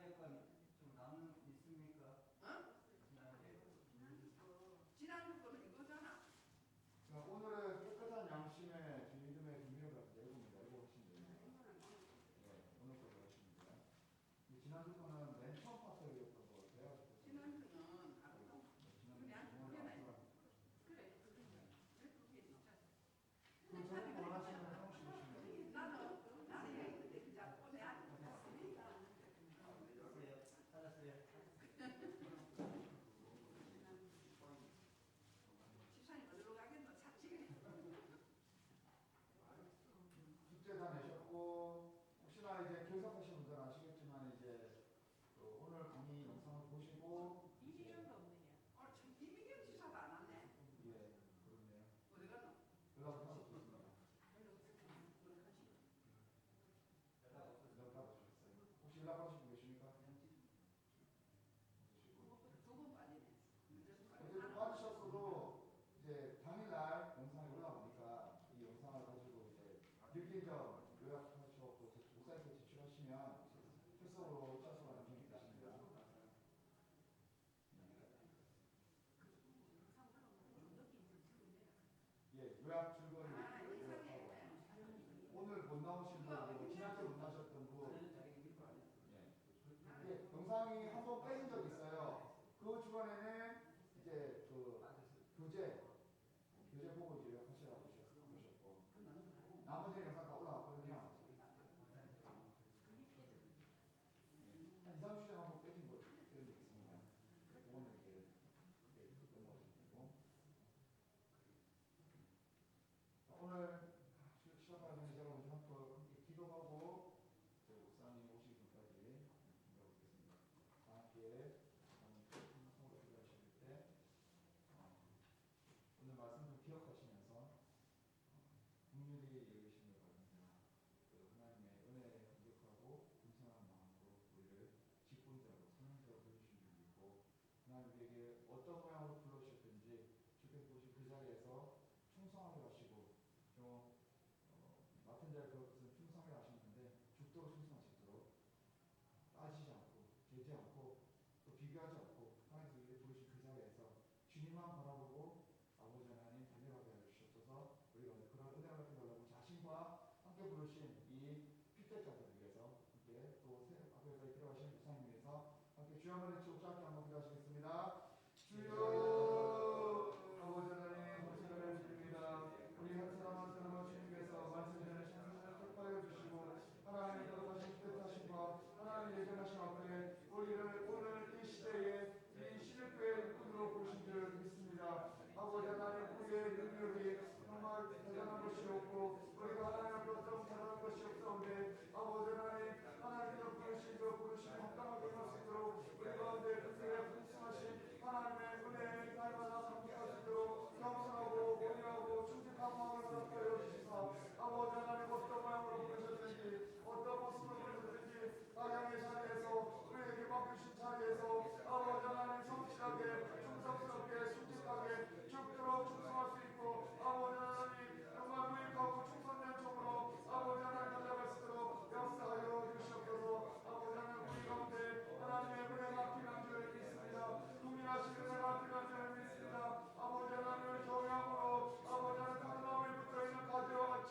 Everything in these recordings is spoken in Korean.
계획과 좀 남은 있습니까? 지난주 거는 이거잖아. 오늘은 깨끗한 양심의 믿음의 비밀을 내고입니다. 이거 하시면 됩니다. 네, 오늘 거로 하시면 돼요. 지난주 거는 맨 처음 파트였던 거 같아요. 지난주는 아무도 그냥 그래. 그 저녁 원하시면 하나씩 주시면 나는 얘기인데 그냥 오늘 안 갔습니다. 찾았어요. 집사님 어디로 가겠노? 삭지게. 숙제 다 내셨고 혹시나 이제 결석하신 분들은 아시겠지만 이제 그 오늘 강의 영상을 보시고 이미경도 없느냐? 참 이미경 지사도 안 왔네. 예 그렇네요. 어디 갔노? 연락을 하고 있습니다. 연락 받으셨어요? 혹시 연락하시고 계십니까? 두번 빠지네. 어쨌든 받으셨어도 이제 당일날 영상이 올라오니까 이 영상을 가지고 이제 느낀 점 요약하시고 목사님께 제출하시면 출석으로 차수하는 분이 계십니다. 예, 요약 줄거리 요약하고 오늘 못 나오신 분, 지난주에 못 나오셨던 분 예, 영상이 한 번 빼진 적 있어요. 그 주간에는 이제 그 교재 보고 이제 요약하시라고 하셨고 나머지 영상 다 올라왔거든요. 한 2, 3주 전에 한번 빼진 거 있습니다. 그거는 이제 넘어가시면 되고 오늘 시작하기 전에 제가 먼저 함께 기도하고 목사님 오시기 전까지 기도하겠습니다. 함께 성으로 기도하실 때 오늘 말씀 좀 기억하시면서 국률이 여기심을 받으며 그 하나님의 은혜에 감격하고 겸손한 마음으로 우리를 직분자로 선행자로 부르신 줄을 믿고 하나님에게 어떤 모양으로 불러주셨든지 주께서 보신 그 자리에서 충성하게 하시고 좀 맡은 자를 그것은 충성하게 하셨는데 죽도록 충성하시도록 따지지 않고 재지 않고 또 비교하지 않고 하나님께서 우리를 부르신 그 자리에서 주님만 바라보고 아버지 하나님 달려가게 해주셔서 우리가 그런 은혜를 받게 달라고 자신과 함께 부르신 이 필적자들을 위해서 함께 또 앞에서 들어가신 목사님 위해서 함께 주여 한번 외치고 짧게 한번 기도하시겠습니다. 주여 아버지 하나님 감사를 드립니다. 우리 한 사람 한 사람을 주님께서 말씀 전하신 하나님을 택하여 주시고 하나님의 거룩하신 뜻하심과 하나님의 예정하심 앞에 우리를 오늘 이 시대에 이 신일교의 일꾼으로 부르신 줄 믿습니다. 아버지 하나님 우리의 능력이 정말 대단한 것이 없고 우리가 하나님 앞에 어떤 잘하는 것이 없사온데 아버지 하나님께서 부르신 합당하게 할 수 있도록 우리 가운데 그들의 풍성하신 하나님의 은혜에 날마다 감격할 수 있도록 겸손하고 온유하고 충직한 마음을 허락하여 주시사 아버지 하나님 어떤 모양으로 부르셨든지 어떤 모습으로 부르셨든지 가정의 자리에서 우리에게 맡기신 자리에서 아버지 하나님 성실하게 충성스럽게 순직하게 죽도록 충성할 수 있고 아버지 하나님 정말 무익하고 충성된 종으로 아버지 하나님 나아갈 수 있도록 역사하여 주시옵소서. 아버지 하나님 우리 가운데 하나님의 은혜가 필요한 줄 믿습니다. 국민하신 은혜가 필요한 줄 믿습니다. 아버지 하나님을 경외함으로 아버지 하나님 거듭남에 붙어있는 가지와 같이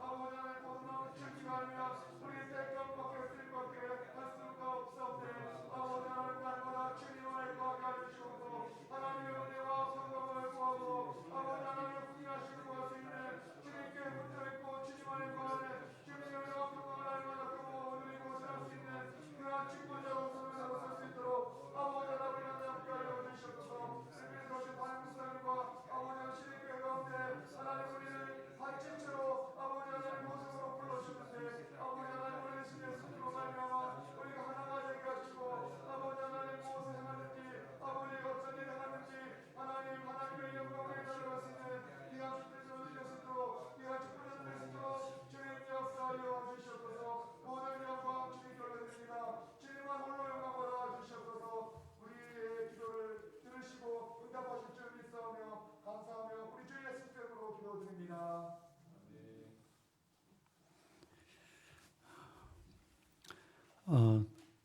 아버지 하나님 거듭남을 즐기가 아니라 우리 대가밖에 쓸 밖에 할 수가 없사오되 아버지 하나님 날마다 주님 안에 거하게 하여 주시옵소서. 하나님의 은혜와 평강을 구하고 아버지 하나님의 국민하신 구할 수 있는 주님께 붙어있고 주님 안에 거하는 주님의 은혜와 평강을 날마다 경험하고 누리고 지날 수 있는 그러한 직분자로 성사로 살 수 있도록 아버지 하나님을 함께 하여 주시옵소서. 그래서 반국사님과 아버지 신의교회 가운데 하나님 우리를 한진처로 아버지 하나님 모습으로 불러주셨는데 아버지 하나님 우리의 신의 스스로 말미암아 우리가 하나가 되게 하시고 아버지 하나님 무엇을 행하는지 아버지가 어떤 일을 하는지 하나님의 영광을 달려갈 수 있는 기가 주께서 누릴 수 있도록 기가 축복을 누릴 수 있도록 주님 역사하여 주시옵소서. 모든 영광 주님께 올려드립니다. 주님만 홀로 영광 받아 주시옵소서. 우리의 기도를 들으시고 응답하실 줄 믿사오며 감사하며 우리 주 예수 이름으로 기도드립니다.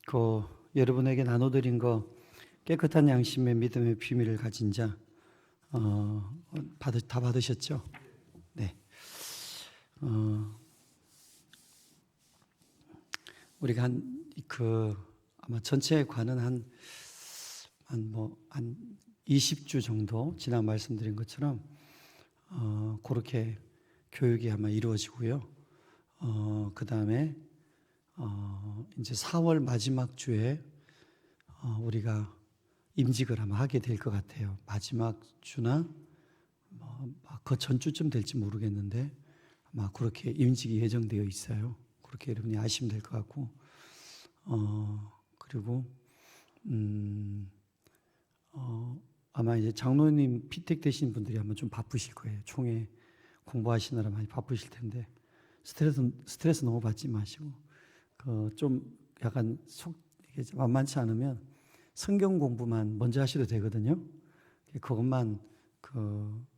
그 여러분에게 나눠드린 거 깨끗한 양심의 믿음의 비밀을 가진 자 다 받으셨죠? 네. 우리가 아마 전체 관은 한 20주 정도 지난 말씀드린 것처럼 그렇게 교육이 아마 이루어지고요. 그 다음에 이제 4월 마지막 주에 우리가 임직을 아마 하게 될 것 같아요. 마지막 주나 그 전주쯤 될지 모르겠는데 아마 그렇게 임직이 예정되어 있어요. 그렇게 여러분이 아시면 될 것 같고, 그리고 아마 이제 장로님 피택 되신 분들이 아마 좀 바쁘실 거예요. 총회 공부하시느라 많이 바쁘실 텐데 스트레스 너무 받지 마시고 좀 약간 이게 만만치 않으면 성경 공부만 먼저 하셔도 되거든요. 그것만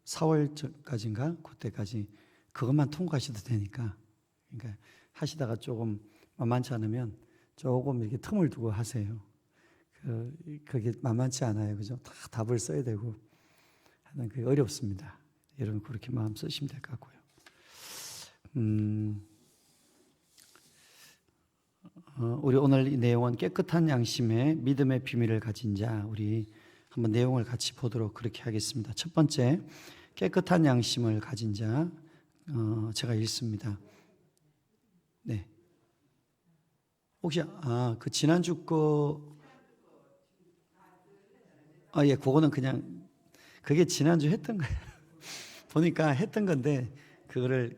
4월까지인가 그때까지 그것만 통과하셔도 되니까, 그러니까 하시다가 조금 만만치 않으면 조금 이렇게 틈을 두고 하세요. 그게 만만치 않아요, 그죠? 다 답을 써야 되고 하는 그게 어렵습니다. 여러분 그렇게 마음 쓰시면 될 것 같고요. 우리 오늘 이 내용은 깨끗한 양심의 믿음의 비밀을 가진 자, 우리 한번 내용을 같이 보도록 그렇게 하겠습니다. 첫 번째, 깨끗한 양심을 가진 자, 제가 읽습니다. 네. 혹시 그 지난주 예, 그거는 그냥 그게 지난주 했던 거예요. 보니까 했던 건데 그거를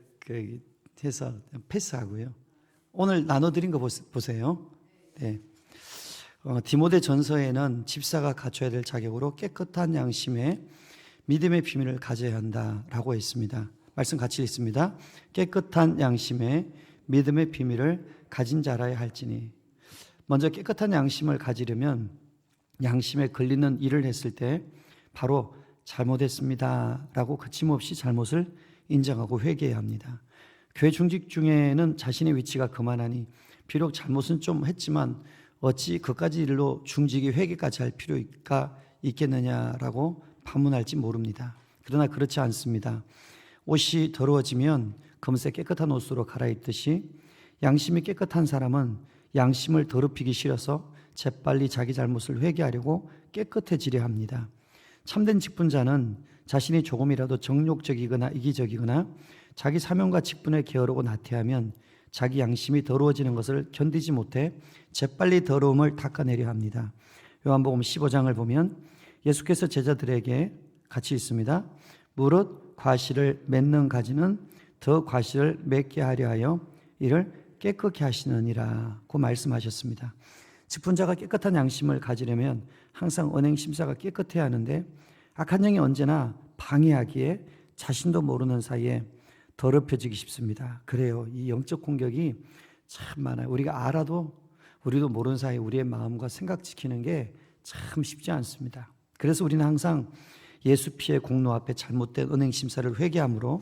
해서 패스하고요. 오늘 나눠드린 거 보세요. 네. 디모데 전서에는 집사가 갖춰야 될 자격으로 깨끗한 양심의 믿음의 비밀을 가져야 한다라고 했습니다. 말씀 같이 읽습니다. 깨끗한 양심의 믿음의 비밀을 가진 자라야 할지니. 먼저 깨끗한 양심을 가지려면 양심에 걸리는 일을 했을 때 바로 잘못했습니다라고 거침없이 잘못을 인정하고 회개해야 합니다. 교회 중직 중에는 자신의 위치가 그만하니 비록 잘못은 좀 했지만 어찌 그까지 일로 중직이 회개까지 할 필요가 있겠느냐라고 반문할지 모릅니다. 그러나 그렇지 않습니다. 옷이 더러워지면 금세 깨끗한 옷으로 갈아입듯이 양심이 깨끗한 사람은 양심을 더럽히기 싫어서 재빨리 자기 잘못을 회개하려고 깨끗해지려 합니다. 참된 직분자는 자신이 조금이라도 정욕적이거나 이기적이거나 자기 사명과 직분에 게으르고 나태하면 자기 양심이 더러워지는 것을 견디지 못해 재빨리 더러움을 닦아내려 합니다. 요한복음 15장을 보면 예수께서 제자들에게 같이 있습니다. 무릇 과실을 맺는 가지는 더 과실을 맺게 하려 하여 이를 깨끗게 하시느니라고 말씀하셨습니다. 직분자가 깨끗한 양심을 가지려면 항상 언행심사가 깨끗해야 하는데 악한 영이 언제나 방해하기에 자신도 모르는 사이에 더럽혀지기 쉽습니다. 그래요. 이 영적 공격이 참 많아요. 우리가 알아도 우리도 모르는 사이에 우리의 마음과 생각 지키는 게 참 쉽지 않습니다. 그래서 우리는 항상 예수 피의 공로 앞에 잘못된 은행 심사를 회개함으로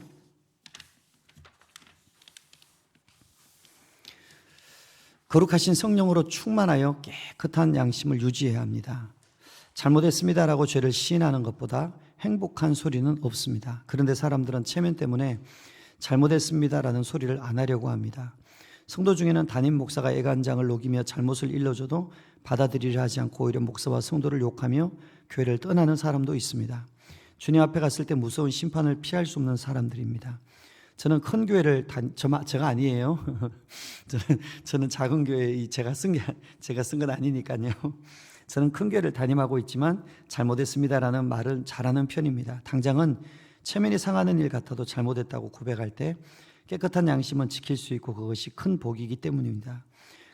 거룩하신 성령으로 충만하여 깨끗한 양심을 유지해야 합니다. 잘못했습니다라고 죄를 시인하는 것보다 행복한 소리는 없습니다. 그런데 사람들은 체면 때문에 잘못했습니다라는 소리를 안 하려고 합니다. 성도 중에는 담임 목사가 애간장을 녹이며 잘못을 일러줘도 받아들이려 하지 않고 오히려 목사와 성도를 욕하며 교회를 떠나는 사람도 있습니다. 주님 앞에 갔을 때 무서운 심판을 피할 수 없는 사람들입니다. 저는 큰 교회를 제가 아니에요. 저는 작은 교회 제가 쓴 건 아니니까요. 저는 큰 교회를 담임하고 있지만 잘못했습니다라는 말을 잘하는 편입니다. 당장은 체면이 상하는 일 같아도 잘못했다고 고백할 때 깨끗한 양심은 지킬 수 있고 그것이 큰 복이기 때문입니다.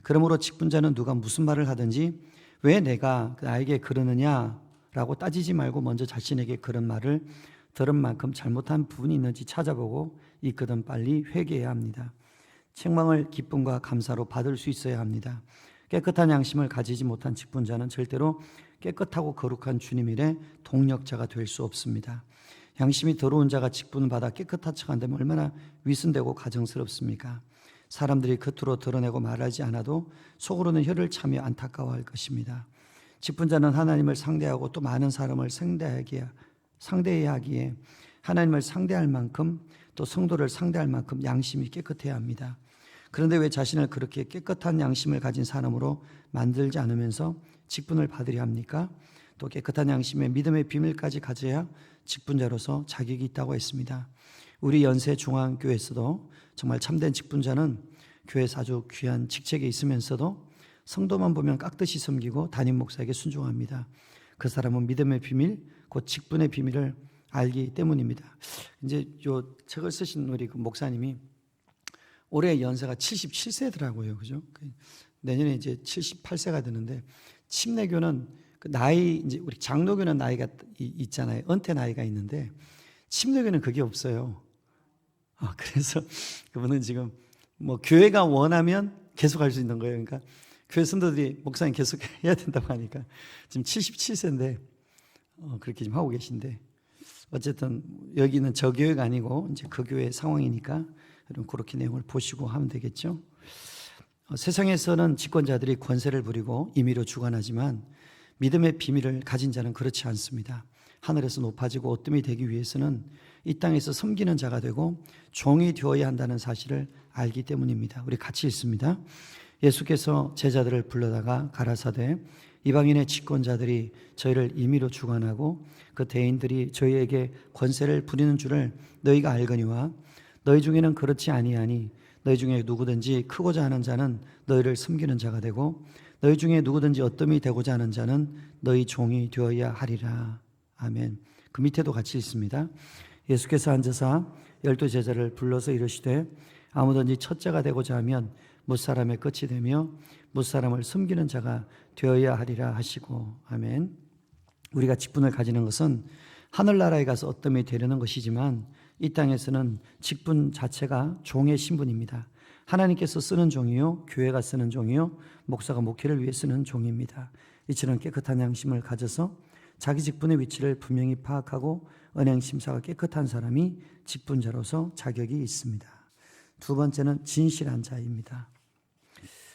그러므로 직분자는 누가 무슨 말을 하든지 왜 내가 나에게 그러느냐라고 따지지 말고 먼저 자신에게 그런 말을 들은 만큼 잘못한 부분이 있는지 찾아보고 있거든 빨리 회개해야 합니다. 책망을 기쁨과 감사로 받을 수 있어야 합니다. 깨끗한 양심을 가지지 못한 직분자는 절대로 깨끗하고 거룩한 주님 일에 동력자가 될 수 없습니다. 양심이 더러운 자가 직분을 받아 깨끗한 척 한다면 얼마나 위선되고 가정스럽습니까? 사람들이 겉으로 드러내고 말하지 않아도 속으로는 혀를 차며 안타까워할 것입니다. 직분자는 하나님을 상대하고 또 많은 사람을 상대해야 하기에 하나님을 상대할 만큼 또 성도를 상대할 만큼 양심이 깨끗해야 합니다. 그런데 왜 자신을 그렇게 깨끗한 양심을 가진 사람으로 만들지 않으면서 직분을 받으려 합니까? 또 깨끗한 양심에 믿음의 비밀까지 가져야 직분자로서 자격이 있다고 했습니다. 우리 연세중앙교회에서도 정말 참된 직분자는 교회에서 아주 귀한 직책에 있으면서도 성도만 보면 깍듯이 섬기고 담임 목사에게 순종합니다. 그 사람은 믿음의 비밀, 곧 직분의 비밀을 알기 때문입니다. 이제 요 책을 쓰신 우리 그 목사님이 올해 연세가 77세더라고요. 그죠? 내년에 이제 78세가 되는데, 침례교는 그 나이, 이제 우리 장로교는 나이가 있잖아요. 은퇴 나이가 있는데, 침례교는 그게 없어요. 그래서 그분은 지금 뭐 교회가 원하면 계속 할 수 있는 거예요. 그러니까 교회 성도들이 목사님 계속 해야 된다고 하니까 지금 77세인데 그렇게 지금 하고 계신데, 어쨌든 여기는 저 교회가 아니고 이제 그 교회 상황이니까 여러분 그렇게 내용을 보시고 하면 되겠죠. 세상에서는 집권자들이 권세를 부리고 임의로 주관하지만 믿음의 비밀을 가진 자는 그렇지 않습니다. 하늘에서 높아지고 어뜸이 되기 위해서는 이 땅에서 섬기는 자가 되고 종이 되어야 한다는 사실을 알기 때문입니다. 우리 같이 읽습니다. 예수께서 제자들을 불러다가 가라사대 이방인의 집권자들이 저희를 임의로 주관하고 그 대인들이 저희에게 권세를 부리는 줄을 너희가 알거니와 너희 중에는 그렇지 아니하니 너희 중에 누구든지 크고자 하는 자는 너희를 섬기는 자가 되고 너희 중에 누구든지 어뜸이 되고자 하는 자는 너희 종이 되어야 하리라. 아멘. 그 밑에도 같이 있습니다. 예수께서 앉으사 12 제자를 불러서 이르시되 아무든지 첫째가 되고자 하면 무사람의 끝이 되며 무사람을 섬기는 자가 되어야 하리라 하시고. 아멘. 우리가 직분을 가지는 것은 하늘나라에 가서 어뜸이 되려는 것이지만 이 땅에서는 직분 자체가 종의 신분입니다. 하나님께서 쓰는 종이요, 교회가 쓰는 종이요, 목사가 목회를 위해 쓰는 종입니다. 이처럼 깨끗한 양심을 가져서 자기 직분의 위치를 분명히 파악하고 은행심사가 깨끗한 사람이 직분자로서 자격이 있습니다. 두 번째는 진실한 자입니다.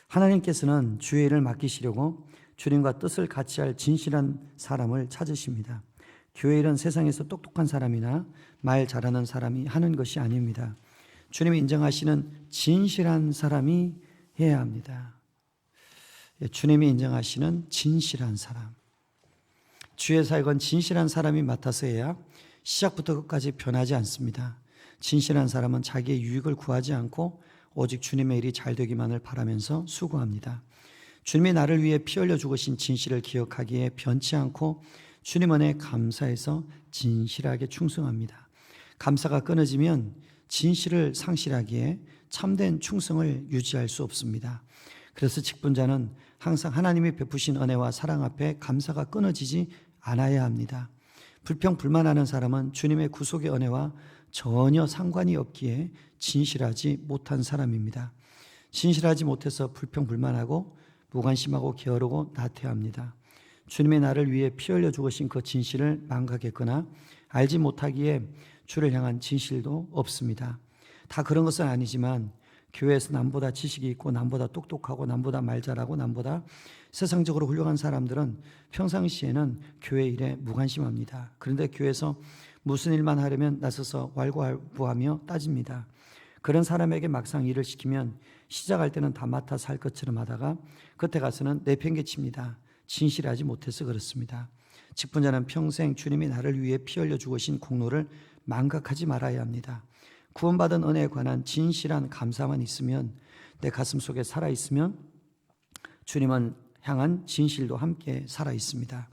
하나님께서는 주의 일을 맡기시려고 주님과 뜻을 같이 할 진실한 사람을 찾으십니다. 교회 일은 세상에서 똑똑한 사람이나 말 잘하는 사람이 하는 것이 아닙니다. 주님이 인정하시는 진실한 사람이 해야 합니다. 주님이 인정하시는 진실한 사람. 주의 사역은 진실한 사람이 맡아서 해야 시작부터 끝까지 변하지 않습니다. 진실한 사람은 자기의 유익을 구하지 않고 오직 주님의 일이 잘 되기만을 바라면서 수고합니다. 주님이 나를 위해 피 흘려 죽으신 진실을 기억하기에 변치 않고 주님 안에 감사해서 진실하게 충성합니다. 감사가 끊어지면 진실을 상실하기에 참된 충성을 유지할 수 없습니다. 그래서 직분자는 항상 하나님이 베푸신 은혜와 사랑 앞에 감사가 끊어지지 않아야 합니다. 불평불만하는 사람은 주님의 구속의 은혜와 전혀 상관이 없기에 진실하지 못한 사람입니다. 진실하지 못해서 불평불만하고 무관심하고 게으르고 나태합니다. 주님의 나를 위해 피 흘려 죽으신 그 진실을 망각했거나 알지 못하기에 주를 향한 진실도 없습니다. 다 그런 것은 아니지만 교회에서 남보다 지식이 있고 남보다 똑똑하고 남보다 말 잘하고 남보다 세상적으로 훌륭한 사람들은 평상시에는 교회 일에 무관심합니다. 그런데 교회에서 무슨 일만 하려면 나서서 왈가왈부하며 따집니다. 그런 사람에게 막상 일을 시키면 시작할 때는 다 맡아서 할 것처럼 하다가 끝에 가서는 내팽개칩니다. 진실하지 못해서 그렇습니다. 직분자는 평생 주님이 나를 위해 피 흘려 죽으신 공로를 망각하지 말아야 합니다. 구원받은 은혜에 관한 진실한 감사만 있으면, 내 가슴 속에 살아있으면 주님을 향한 진실도 함께 살아있습니다.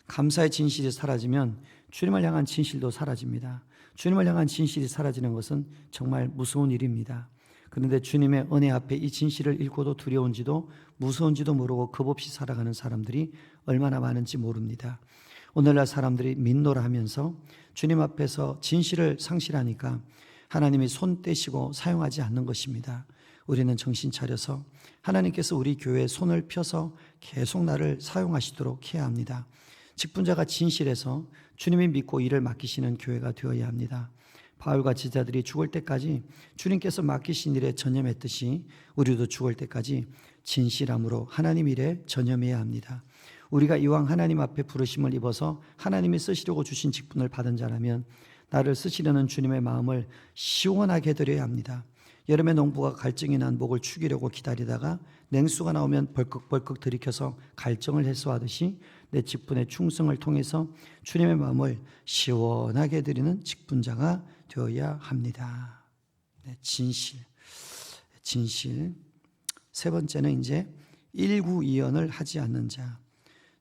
감사의 진실이 사라지면 주님을 향한 진실도 사라집니다. 주님을 향한 진실이 사라지는 것은 정말 무서운 일입니다. 그런데 주님의 은혜 앞에 이 진실을 잃고도 두려운지도 무서운지도 모르고 겁없이 살아가는 사람들이 얼마나 많은지 모릅니다. 오늘날 사람들이 민노라 하면서 주님 앞에서 진실을 상실하니까 하나님이 손 떼시고 사용하지 않는 것입니다. 우리는 정신 차려서 하나님께서 우리 교회에 손을 펴서 계속 나를 사용하시도록 해야 합니다. 직분자가 진실해서 주님이 믿고 일을 맡기시는 교회가 되어야 합니다. 바울과 제자들이 죽을 때까지 주님께서 맡기신 일에 전념했듯이 우리도 죽을 때까지 진실함으로 하나님 일에 전념해야 합니다. 우리가 이왕 하나님 앞에 부르심을 입어서 하나님이 쓰시려고 주신 직분을 받은 자라면 나를 쓰시려는 주님의 마음을 시원하게 드려야 합니다. 여름에 농부가 갈증이 난 목을 축이려고 기다리다가 냉수가 나오면 벌컥벌컥 들이켜서 갈증을 해소하듯이 내 직분의 충성을 통해서 주님의 마음을 시원하게 드리는 직분자가 되어야 합니다. 네, 진실. 세 번째는 이제 일구이연을 하지 않는 자.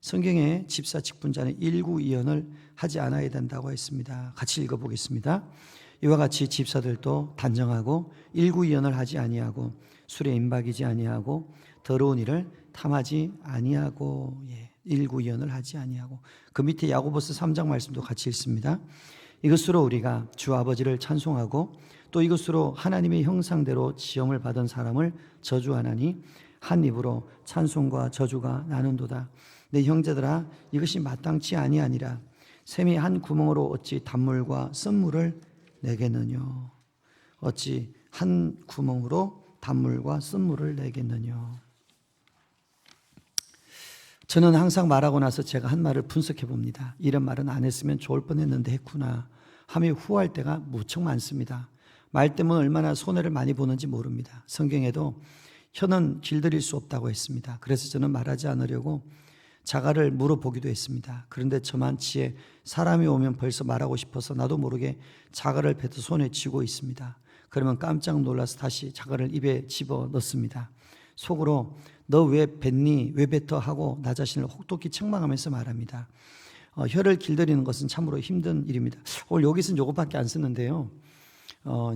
성경에 집사 직분자는 일구이연을 하지 않아야 된다고 했습니다. 같이 읽어보겠습니다. 이와 같이 집사들도 단정하고 일구이연을 하지 아니하고 술에 임박이지 아니하고 더러운 일을 탐하지 아니하고 일구이연을 하지 아니하고 그 밑에 야고보서 3장 말씀도 같이 읽습니다. 이것으로 우리가 주 아버지를 찬송하고 또 이것으로 하나님의 형상대로 지음을 받은 사람을 저주하나니 한 입으로 찬송과 저주가 나는도다. 내 형제들아 이것이 마땅치 아니하니라. 샘이 한 구멍으로 어찌 단물과 쓴물을 내겠느뇨. 어찌 한 구멍으로 단물과 쓴물을 내겠느뇨. 저는 항상 말하고 나서 제가 한 말을 분석해 봅니다. 이런 말은 안 했으면 좋을 뻔했는데 했구나 하며 후회할 때가 무척 많습니다. 말 때문에 얼마나 손해를 많이 보는지 모릅니다. 성경에도 혀는 길들일 수 없다고 했습니다. 그래서 저는 말하지 않으려고 자가를 물어보기도 했습니다. 그런데 저만치에 사람이 오면 벌써 말하고 싶어서 나도 모르게 자가를 뱉어 손에 쥐고 있습니다. 그러면 깜짝 놀라서 다시 자가를 입에 집어 넣습니다. 속으로 너 왜 뱉니? 왜 뱉어? 하고 나 자신을 혹독히 책망하면서 말합니다. 혀를 길들이는 것은 참으로 힘든 일입니다. 오늘 여기서는 요것밖에 안 쓰는데요.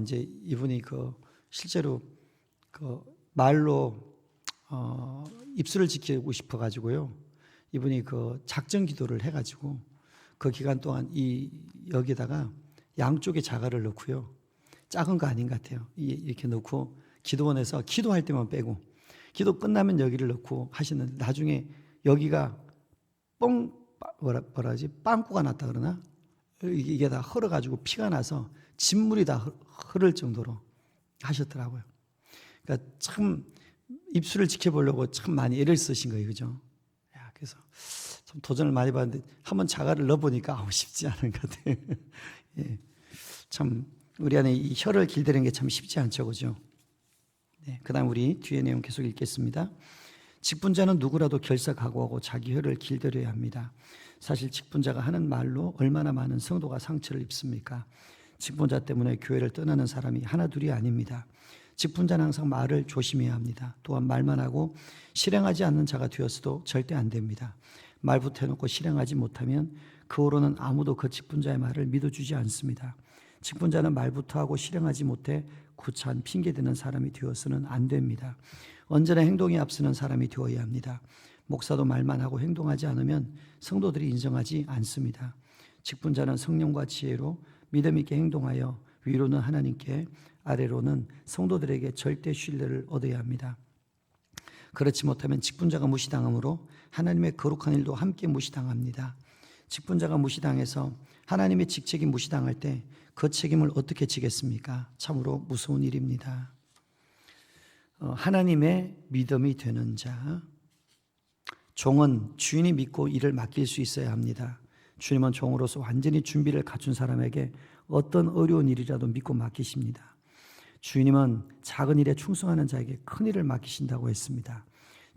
이제 이분이 실제로 말로 입술을 지키고 싶어 가지고요. 이분이 작정 기도를 해 가지고 그 기간 동안 여기다가 양쪽에 자갈을 넣고요. 작은 거 아닌 것 같아요. 이렇게 넣고 기도원에서 기도할 때만 빼고 기도 끝나면 여기를 넣고 하시는데 나중에 여기가 뭐라지 빵꾸가 났다 그러나 이게 다 흘러가지고 피가 나서 진물이 다 흐를 정도로 하셨더라고요. 그러니까 참 입술을 지켜보려고 참 많이 애를 쓰신 거예요, 그죠? 그래서 좀 도전을 많이 받았는데 한번 자갈을 넣어보니까 쉽지 않은 것 같아요. 예, 참 우리 안에 이 혀를 길들이는 게 참 쉽지 않죠, 그죠? 네, 그다음 우리 뒤에 내용 계속 읽겠습니다. 직분자는 누구라도 결석하고 자기 혀를 길들여야 합니다. 사실 직분자가 하는 말로 얼마나 많은 성도가 상처를 입습니까? 직분자 때문에 교회를 떠나는 사람이 하나둘이 아닙니다. 직분자는 항상 말을 조심해야 합니다. 또한 말만 하고 실행하지 않는 자가 되었어도 절대 안 됩니다. 말부터 해놓고 실행하지 못하면 그 후로는 아무도 그 직분자의 말을 믿어주지 않습니다. 직분자는 말부터 하고 실행하지 못해 구차한 핑계대는 사람이 되어서는 안 됩니다. 언제나 행동이 앞서는 사람이 되어야 합니다. 목사도 말만 하고 행동하지 않으면 성도들이 인정하지 않습니다. 직분자는 성령과 지혜로 믿음 있게 행동하여 위로는 하나님께 아래로는 성도들에게 절대 신뢰를 얻어야 합니다. 그렇지 못하면 직분자가 무시당함으로 하나님의 거룩한 일도 함께 무시당합니다. 직분자가 무시당해서 하나님의 직책이 무시당할 때 그 책임을 어떻게 지겠습니까? 참으로 무서운 일입니다. 하나님의 믿음이 되는 자, 종은 주인이 믿고 일을 맡길 수 있어야 합니다. 주님은 종으로서 완전히 준비를 갖춘 사람에게 어떤 어려운 일이라도 믿고 맡기십니다. 주님은 작은 일에 충성하는 자에게 큰 일을 맡기신다고 했습니다.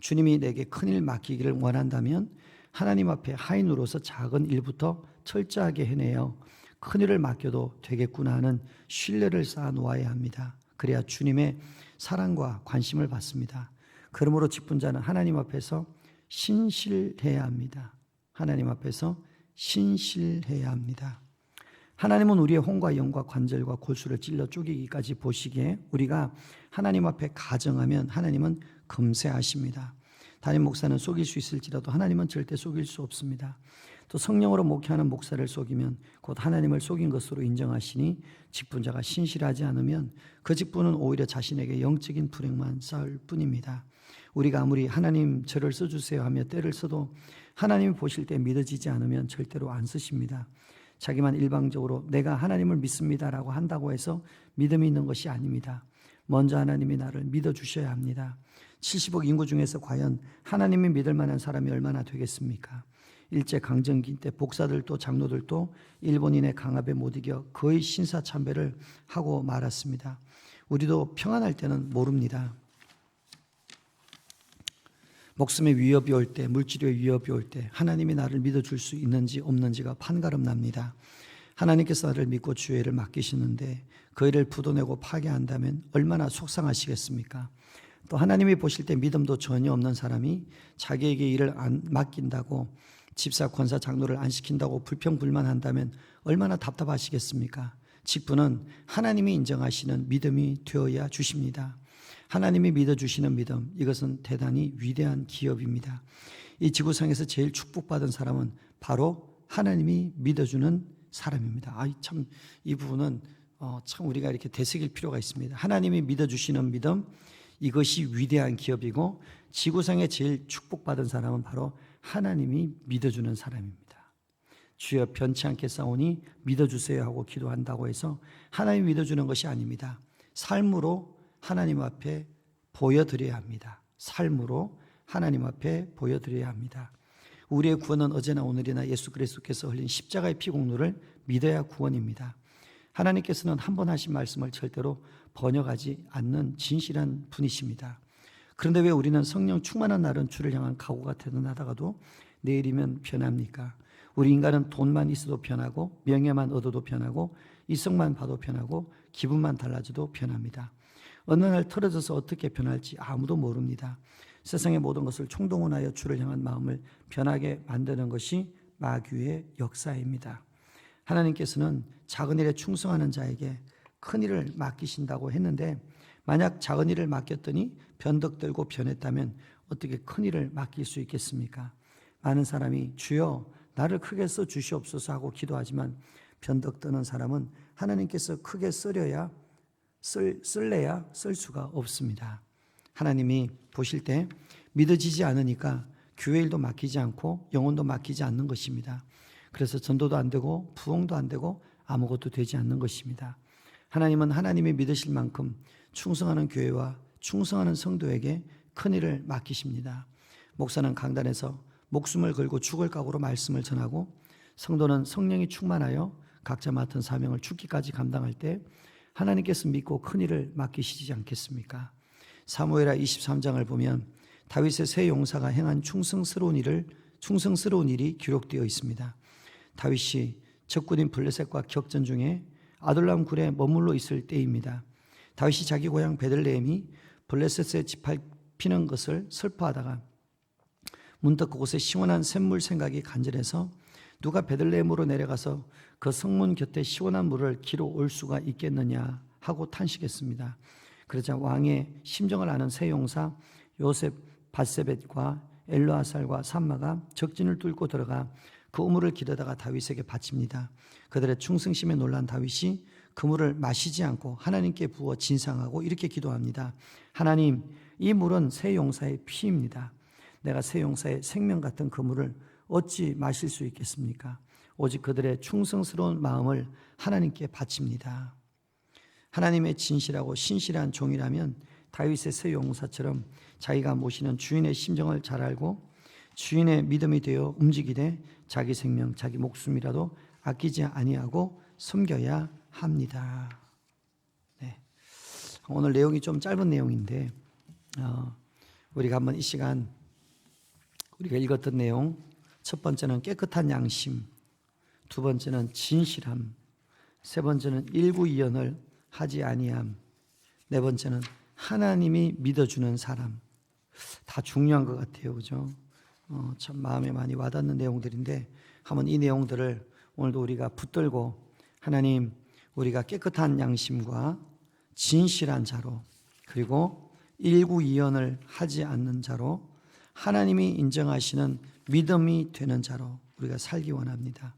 주님이 내게 큰 일 맡기기를 원한다면 하나님 앞에 하인으로서 작은 일부터 철저하게 해내어 큰 일을 맡겨도 되겠구나 하는 신뢰를 쌓아 놓아야 합니다. 그래야 주님의 사랑과 관심을 받습니다. 그러므로 직분자는 하나님 앞에서 신실해야 합니다. 하나님 앞에서 신실해야 합니다. 하나님은 우리의 혼과 영과 관절과 골수를 찔러 쪼개기까지 보시기에 우리가 하나님 앞에 가정하면 하나님은 금세하십니다. 담임 목사는 속일 수 있을지라도 하나님은 절대 속일 수 없습니다. 또 성령으로 목회하는 목사를 속이면 곧 하나님을 속인 것으로 인정하시니 직분자가 신실하지 않으면 그 직분은 오히려 자신에게 영적인 불행만 쌓을 뿐입니다. 우리가 아무리 하나님 저를 써주세요 하며 때를 써도 하나님이 보실 때 믿어지지 않으면 절대로 안 쓰십니다. 자기만 일방적으로 내가 하나님을 믿습니다라고 한다고 해서 믿음이 있는 것이 아닙니다. 먼저 하나님이 나를 믿어주셔야 합니다. 70억 인구 중에서 과연 하나님이 믿을 만한 사람이 얼마나 되겠습니까? 일제강점기 때 복사들도 장로들도 일본인의 강압에 못 이겨 거의 신사참배를 하고 말았습니다. 우리도 평안할 때는 모릅니다. 목숨의 위협이 올 때, 물질의 위협이 올 때 하나님이 나를 믿어줄 수 있는지 없는지가 판가름 납니다. 하나님께서 나를 믿고 주의 일을 맡기시는데 그 일을 부도내고 파괴한다면 얼마나 속상하시겠습니까? 또 하나님이 보실 때 믿음도 전혀 없는 사람이 자기에게 일을 안 맡긴다고 집사, 권사, 장로를 안 시킨다고 불평불만한다면 얼마나 답답하시겠습니까? 직분은 하나님이 인정하시는 믿음이 되어야 주십니다. 하나님이 믿어주시는 믿음, 이것은 대단히 위대한 기업입니다. 이 지구상에서 제일 축복받은 사람은 바로 하나님이 믿어주는 사람입니다. 참 이 부분은 참 우리가 이렇게 되새길 필요가 있습니다. 하나님이 믿어주시는 믿음, 이것이 위대한 기업이고 지구상에 제일 축복받은 사람은 바로 하나님이 믿어주는 사람입니다. 주여 변치 않게 싸우니 믿어주세요 하고 기도한다고 해서 하나님이 믿어주는 것이 아닙니다. 삶으로 하나님 앞에 보여드려야 합니다. 삶으로 하나님 앞에 보여드려야 합니다. 우리의 구원은 어제나 오늘이나 예수 그리스도께서 흘린 십자가의 피 공로를 믿어야 구원입니다. 하나님께서는 한 번 하신 말씀을 절대로 번역하지 않는 진실한 분이십니다. 그런데 왜 우리는 성령 충만한 날은 주를 향한 각오가 대단하다가도 내일이면 변합니까? 우리 인간은 돈만 있어도 변하고 명예만 얻어도 변하고 이성만 봐도 변하고 기분만 달라져도 변합니다. 어느 날 틀어져서 어떻게 변할지 아무도 모릅니다. 세상의 모든 것을 총동원하여 주를 향한 마음을 변하게 만드는 것이 마귀의 역사입니다. 하나님께서는 작은 일에 충성하는 자에게 큰 일을 맡기신다고 했는데 만약 작은 일을 맡겼더니 변덕들고 변했다면 어떻게 큰 일을 맡길 수 있겠습니까? 많은 사람이 주여 나를 크게 써 주시옵소서 하고 기도하지만 변덕 떠는 사람은 하나님께서 크게 쓸래야 쓸 수가 없습니다. 하나님이 보실 때 믿어지지 않으니까 교회 일도 맡기지 않고 영혼도 맡기지 않는 것입니다. 그래서 전도도 안 되고 부흥도 안 되고 아무것도 되지 않는 것입니다. 하나님은 하나님이 믿으실 만큼 충성하는 교회와 충성하는 성도에게 큰일을 맡기십니다. 목사는 강단에서 목숨을 걸고 죽을 각오로 말씀을 전하고 성도는 성령이 충만하여 각자 맡은 사명을 죽기까지 감당할 때 하나님께서 믿고 큰일을 맡기시지 않겠습니까? 사무엘하 23장을 보면 다윗의 세 용사가 행한 충성스러운 일이 기록되어 있습니다. 다윗이 적군인 블레셋과 격전 중에 아둘람 굴에 머물러 있을 때입니다. 다윗이 자기 고향 베들레헴이 블레셋에 짓밟히는 것을 슬퍼하다가 문득 그곳에 시원한 샘물 생각이 간절해서 누가 베들레헴으로 내려가서 그 성문 곁에 시원한 물을 기로 올 수가 있겠느냐 하고 탄식했습니다. 그러자 왕의 심정을 아는 세 용사 요셉, 바세벳과 엘르아살과 삼마가 적진을 뚫고 들어가 그 우물을 기르다가 다윗에게 바칩니다. 그들의 충성심에 놀란 다윗이 그 물을 마시지 않고 하나님께 부어 진상하고 이렇게 기도합니다. 하나님, 이 물은 세 용사의 피입니다. 내가 세 용사의 생명 같은 그 물을 어찌 마실 수 있겠습니까? 오직 그들의 충성스러운 마음을 하나님께 바칩니다. 하나님의 진실하고 신실한 종이라면 다윗의 세 용사처럼 자기가 모시는 주인의 심정을 잘 알고 주인의 믿음이 되어 움직이되 자기 생명, 자기 목숨이라도 아끼지 아니하고 섬겨야 합니다. 네. 오늘 내용이 좀 짧은 내용인데 우리가 한번 이 시간 우리가 읽었던 내용, 첫 번째는 깨끗한 양심, 두 번째는 진실함, 세 번째는 일구이연을 하지 아니함, 네 번째는 하나님이 믿어주는 사람. 다 중요한 것 같아요, 그죠? 참 마음에 많이 와닿는 내용들인데 한번 이 내용들을 오늘도 우리가 붙들고 하나님, 우리가 깨끗한 양심과 진실한 자로 그리고 일구이연을 하지 않는 자로 하나님이 인정하시는 믿음이 되는 자로 우리가 살기 원합니다.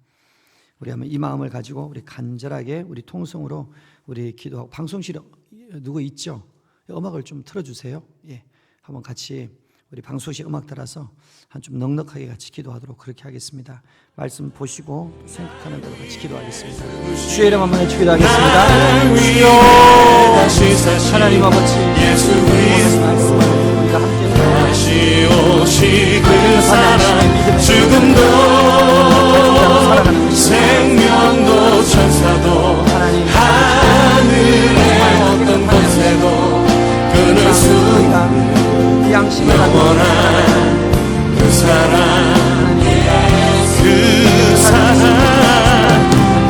우리 한번 이 마음을 가지고 우리 간절하게 우리 통성으로 우리 기도하고, 방송실에 누구 있죠? 음악을 좀 틀어주세요. 예, 한번 같이 우리 우리 방수식 음악 따라서 한 좀 넉넉하게 같이 기도하도록 그렇게 하겠습니다. 말씀 보시고 생각하는 대로 같이 기도하겠습니다. 주의 이름 한번 외치기도 하겠습니다. 주여 하나님 아버지 오늘 말씀을 우리가 함께 다시 오시 그 사랑 죽음도 살아가는 것입니다. 생명도 천사도 하나님 하늘의 어떤 곳에도 끊을 수 우리가 양심을 갖고 영원한 그 사랑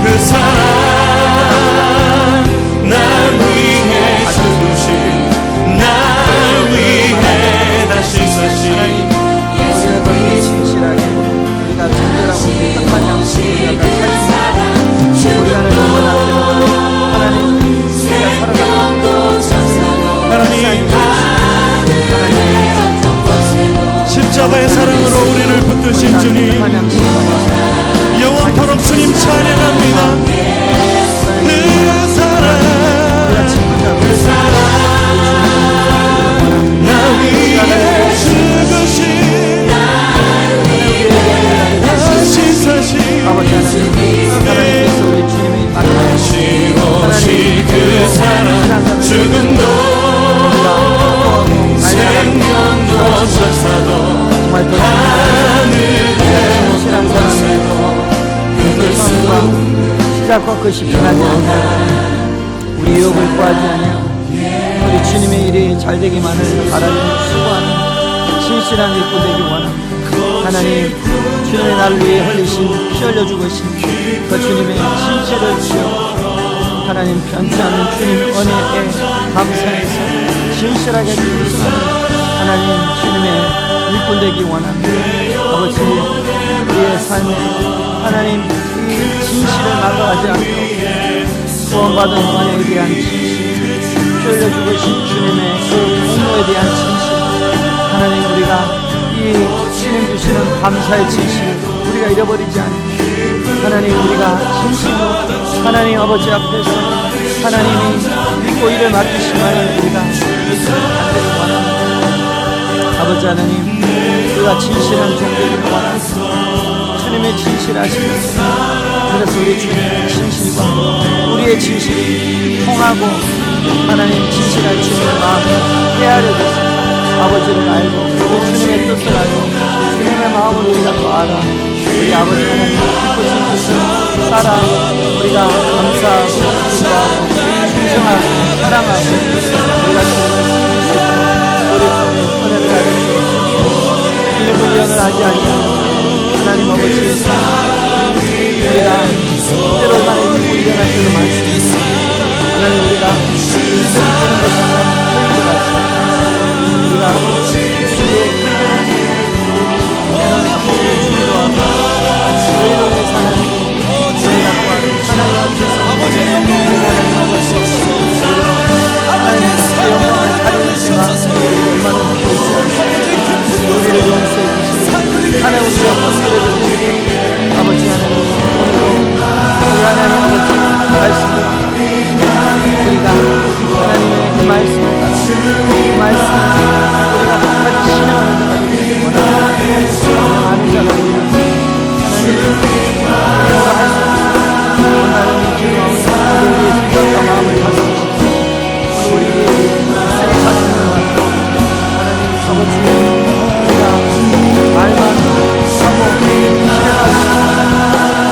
그 사랑 날 위해 죽으신 날 위해 다시 사신 우리가 너희에게 진실하게 우리가 정결하고 깨끗한 양심을 우리가 살수 우리가 하나님 하나님 우리가 살아가는 십자가의 사랑으로 우리를 붙드신 주님 영원토록 주님 찬양합니다. 그 사랑 나 위해 죽으신 다시 사신 아버지 하나님께서 우리 주님의 다시 오시 그 사랑 죽음도 생명도 천사도 정말 더 신실한 사람이고 시작과 끝이 변하지 않고 우리 유혹을 구하지 않으며 우리 주님의 일이 잘되기만을 바라는 수고하는 신실한 일꾼 되기 원합니다. 하나님 주님의 나를 위해 흘리신 피 흘려 죽으신 그 주님의 진실을 주여 하나님 변치 않는 주님의 은혜에 감사해서 진실하게 기도하는 하나님 주님의 일꾼 되기 원합니다. 아버지 우리의 삶에 하나님 이 진실을 막아가지 않고 구원받은 은혜에 대한 진실 피 흘려 죽으신 주님의 그 공로에 대한 진실 하나님 우리가 이 주님 주시는 감사의 진실을 우리가 잃어버리지 않고 하나님 우리가 진실로 하나님 아버지 앞에서 하나님이 믿고 일을 맡기시면 우리가 받기를 원합니다. 아버지 하나님 우리가 진실한 종교를 원합니다. 주님의 진실하신 것을 그래서 우리 주님의 진실과 우리의 진실이 통하고 하나님 진실한 주님의 마음을 헤아려주시고 아버지를 알고 우리 주님의 뜻을 알고 주님의 마음을 우리가 더 알아 우리 아버지 하나님 기쁘신 뜻을 따라 우리가 감사하고 기도하고 충성하고 사랑하고 우리가 주님을 섬기시고 우리 주님의 은혜를 받을 수 있습니다. 일분연을 하지 아니하고 하나님 아버지 우리가 때로만 입고 일어날 때도 많습니다. 하나님 우리가 인생을 푸는 것은 보인 것 같습니다. 우리가 주의 하나님의 주의로하고 주의로의 사랑이고 우리가 하나님 앞에서 하나님 아버지 하나님 주의 영광을 가려주지만 얼마나 믿고 있지 않습니까? 우리를 용서해 주시고 하나님 우리가 번개를 드리고 아버지 하나님 오늘도 우리 하나님 아버지 말씀을 우리가 하나님의 그 말씀을 따라 그 말씀을 우리가 끝까지 신앙하는 자가 되기를 원합니다. 많은 자가 되기를 우리가 할 수 없습니다. 하나님이 기도하고 우리의 생각과 마음을 다스리시고 우리의 인생의 가슴을 하나님 아버지 우리가 말만 하고 실행하고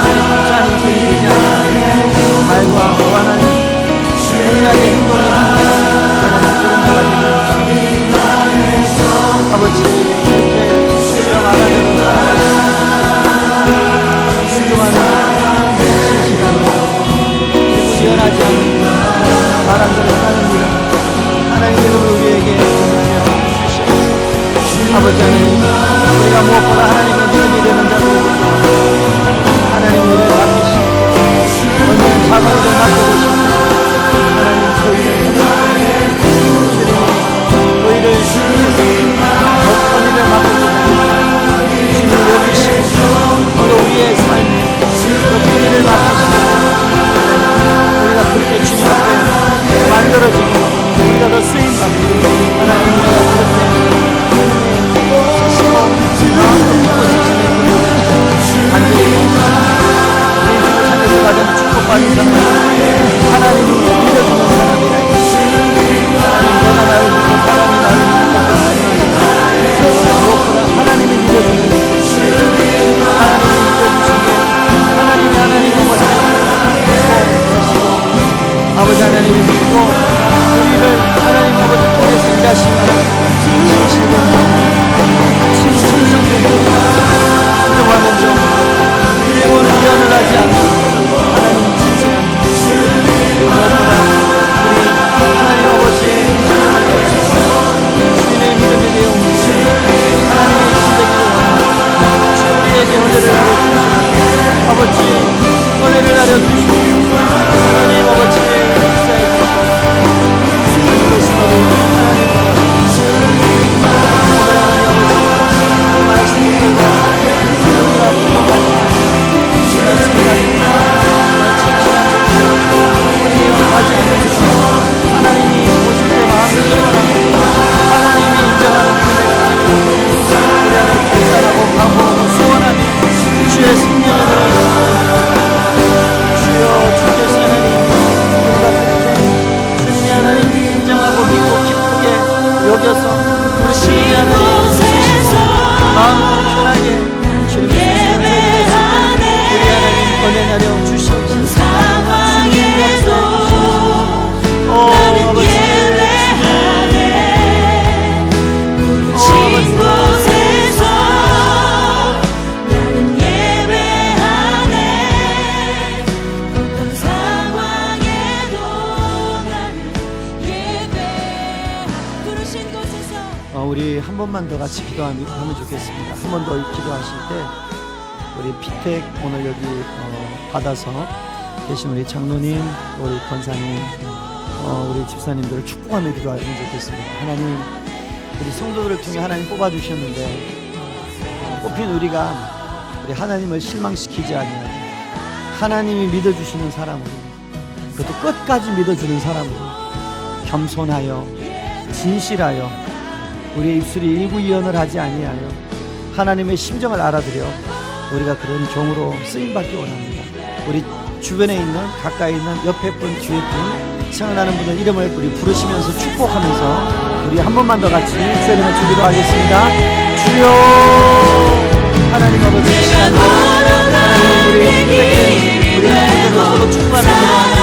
하나님 붙잡는 인생이 되지 않는 말과 하나님 중요하게 행동을 아버지 이렇게 수령 안 하려는 수종하는 진실함으로 지연하지 않는 바람대로 사는 일 하나님의 이름을 우리에게 주시옵소서. 아버지 하나님 우리가 무엇보다 하나님의 믿음이 되는 자로 하나님 우리를 맡기시고 언제는 작은 일을 맡겨주시고 하나님 저희를 너희를 어떤 일을 맡겨주시고 주님을 여기시고 또 우리의 삶에 어떤 일을 맡기시고 우리가 그렇게 주님 앞에 만들어지고 우리가 더 쓰임받고 하나님 우리가 그렇게 우리 한 번만 더 같이 기도하면 좋겠습니다. 한 번 더 기도하실 때 우리 피택 오늘 여기 받아서 계신 우리 장로님, 우리 권사님, 우리 집사님들을 축복하며 기도하면 좋겠습니다. 하나님, 우리 성도들을 통해 하나님 뽑아주셨는데 뽑힌 우리 하나님을 실망시키지 아니하고 하나님이 믿어주시는 사람으로, 그것도 끝까지 믿어주는 사람으로 겸손하여 진실하여 우리의 입술이 일구이연을 하지 아니하여 하나님의 심정을 알아들여 우리가 그런 종으로 쓰임받기 원합니다. 우리 주변에 있는, 가까이 있는, 옆에 분, 뒤에 분, 생각나는 분들 이름을 우리 부르시면서 축복하면서 우리 한 번만 더 같이 세례를 주기로 하겠습니다. 주여 하나님 아버지, 이 시간에 하나님 우리 모두를 서로 축복하는 기도합니다.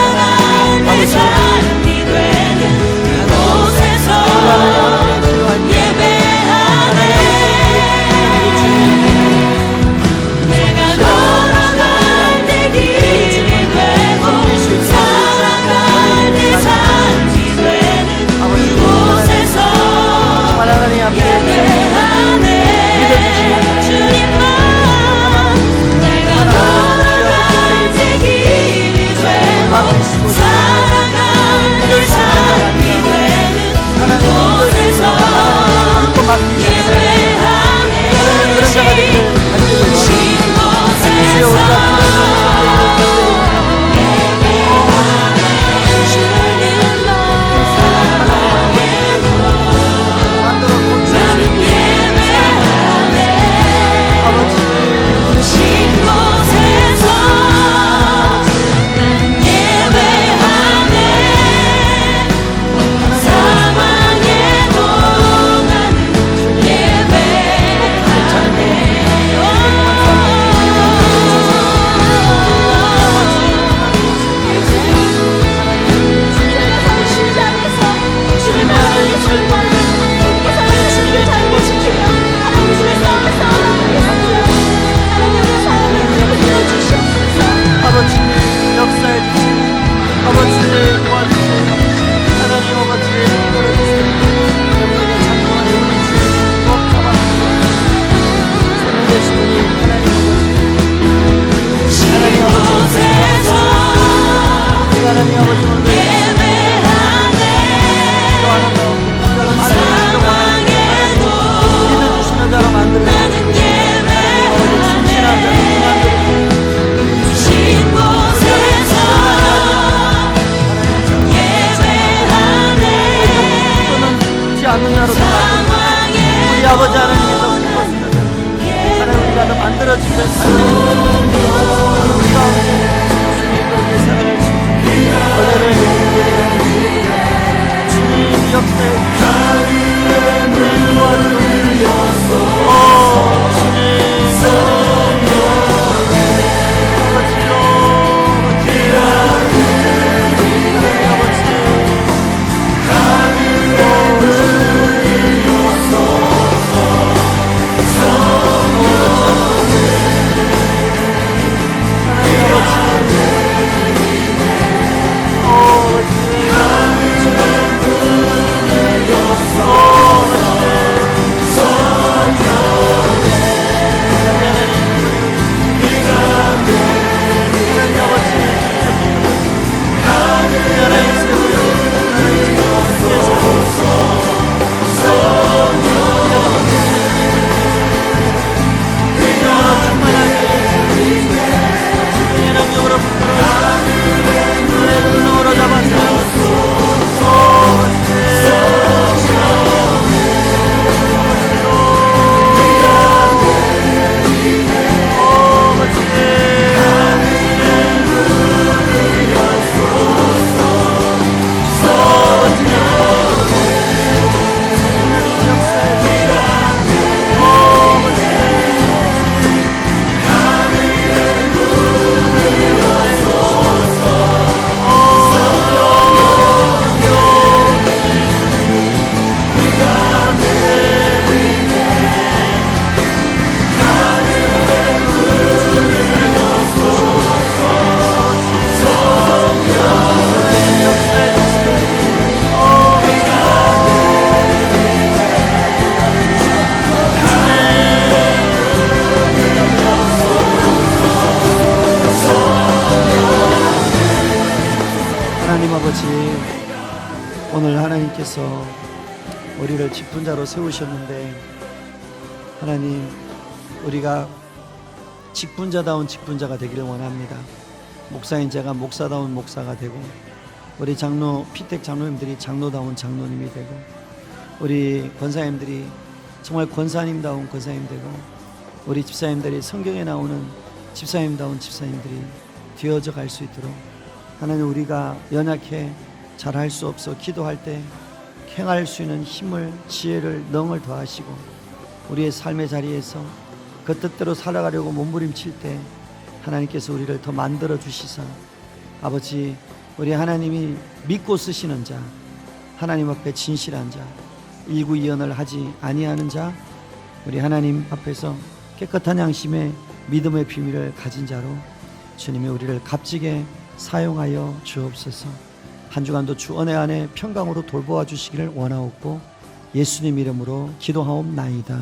하나님께서 우리를 직분자로 세우셨는데, 하나님, 우리가 직분자다운 직분자가 되기를 원합니다. 목사인 제가 목사다운 목사가 되고, 우리 장로, 피택 장로님들이 장로다운 장로님이 되고, 우리 권사님들이 정말 권사님다운 권사님 되고, 우리 집사님들이 성경에 나오는 집사님다운 집사님들이 되어져 갈 수 있도록, 하나님, 우리가 연약해 잘할 수 없어 기도할 때 행할 수 있는 힘을, 지혜를, 능을 더하시고, 우리의 삶의 자리에서 그 뜻대로 살아가려고 몸부림칠 때 하나님께서 우리를 더 만들어 주시사, 아버지, 우리 하나님이 믿고 쓰시는 자, 하나님 앞에 진실한 자, 일구이연을 하지 아니하는 자, 우리 하나님 앞에서 깨끗한 양심의 믿음의 비밀을 가진 자로 주님이 우리를 값지게 사용하여 주옵소서. 한 주간도 주 은혜 안에 평강으로 돌보아 주시기를 원하옵고 예수님 이름으로 기도하옵나이다.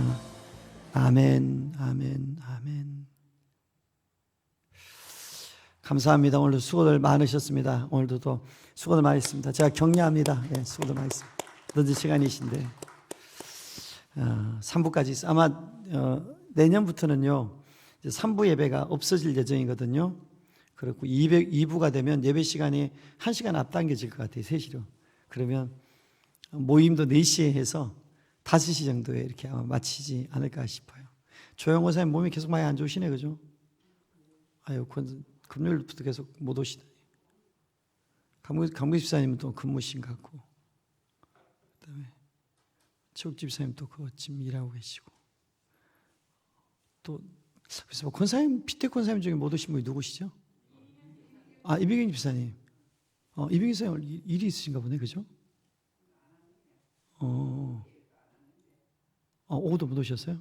아멘, 아멘, 아멘. 감사합니다. 오늘도 수고들 많으셨습니다. 오늘도 또 수고들 많이 했습니다. 제가 격려합니다. 예, 수고들 많이 했습니다. 늦은 시간이신데 3부까지 있어요. 아마 내년부터는요 3부 예배가 없어질 예정이거든요. 그렇고 2부가 되면 예배 시간이 1시간 앞당겨질 것 같아요. 3시로. 그러면 모임도 4시에 해서 5시 정도에 이렇게 아마 마치지 않을까 싶어요. 조영호 사님 몸이 계속 많이 안 좋으시네, 그죠? 아유, 금요일부터 계속 못 오시다니. 강구 집사님은 또 근무신 것 같고, 그다음에 최욱 집사님 또 그거 지금 일하고 계시고, 또 그래서 뭐 권사님, 피택 권사님 중에 못 오신 분이 누구시죠? 아, 이병현 집사님. 이병현 집사님 일이 있으신가 보네, 그죠? 오후도 못 오셨어요?